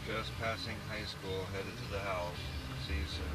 Just passing high school, headed to the house. See you soon.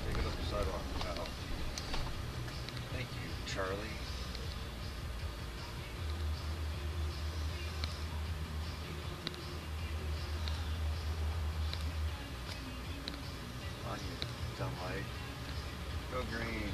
Take it up the sidewalk, pal. Thank you, Charlie. On you, dumb light. Go green.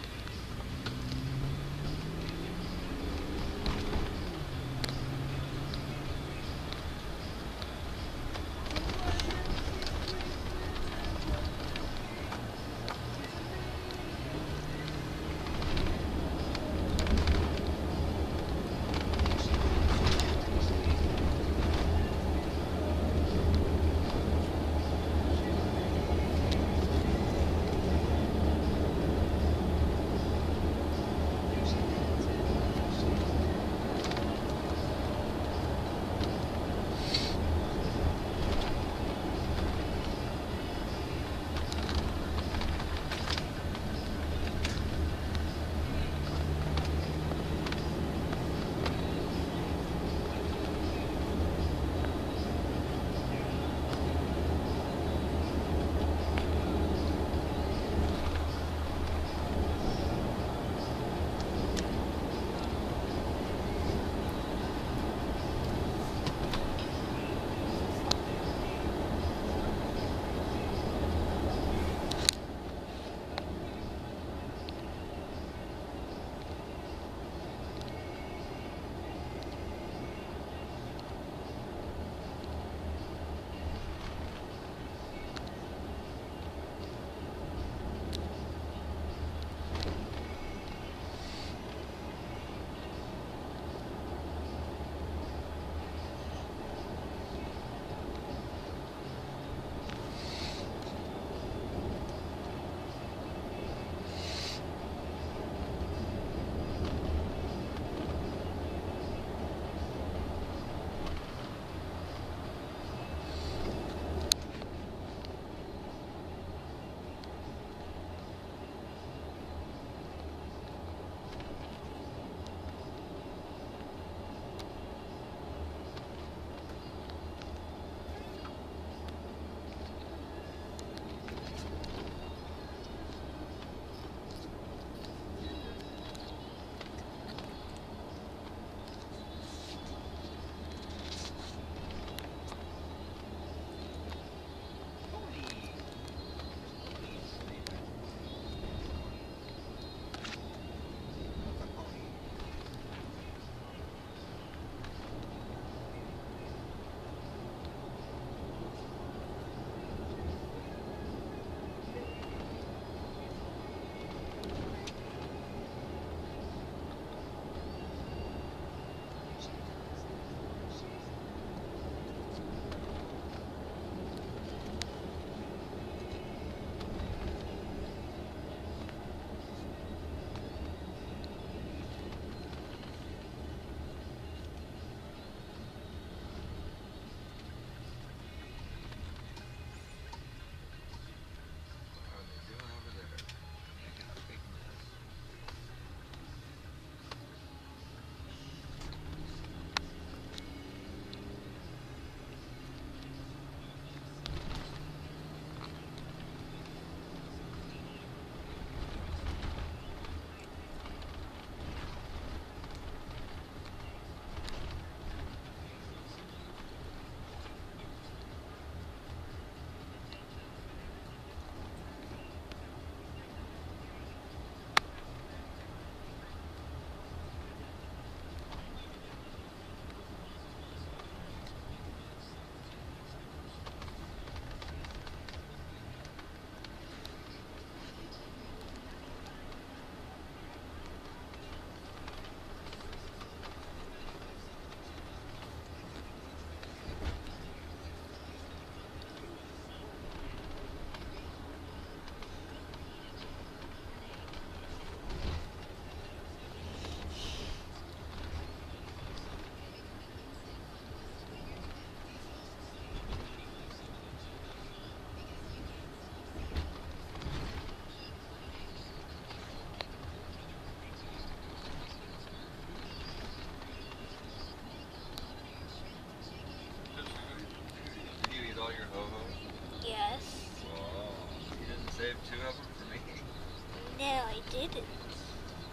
No, I didn't.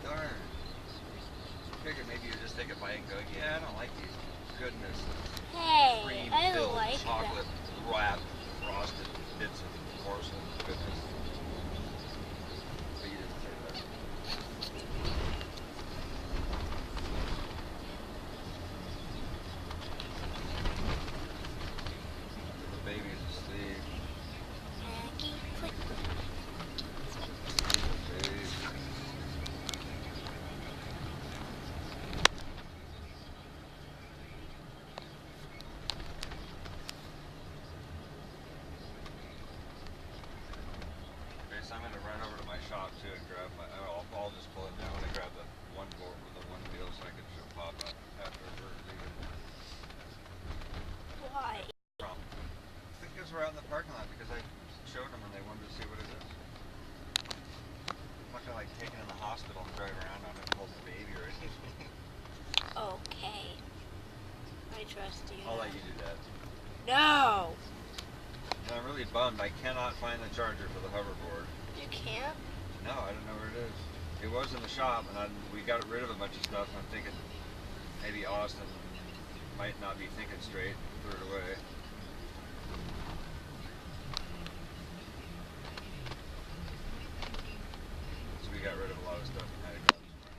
Darn. Figured maybe you'd just take a bite and go, yeah, I don't like these goodness Hey, I cream-filled like chocolate that. wrapped frosted bits of porcelain goodness. But you didn't say that. The baby's asleep. Maggie, click. Babe. Okay, so I'm gonna run over to my shop too and grab my. I'll just pull it down and grab the one board with the one wheel so I can show Papa after we're leaving. Why? Because we're out in the parking lot because I showed them and they wanted to see what it is. I'm not gonna like take it in the hospital and drive around on it and hold the baby or anything. Okay. I trust you. I'll let you do that. No! And I'm really bummed. I cannot find the charger for the hoverboard. You can't? No, I don't know where it is. It was in the shop and we got rid of a bunch of stuff and I'm thinking maybe Austin might not be thinking straight and threw it away. So we got rid of a lot of stuff and had it go this morning.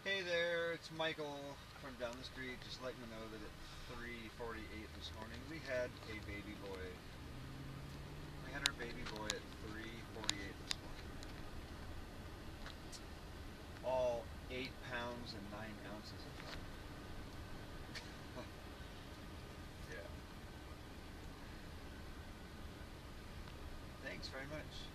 Hey there, it's Michael from down the street. Just letting you know that at 3:48 this morning we had a baby boy. We had our baby boy at 3:48 this morning. All 8 pounds and 9 ounces of fun. Yeah. Thanks very much.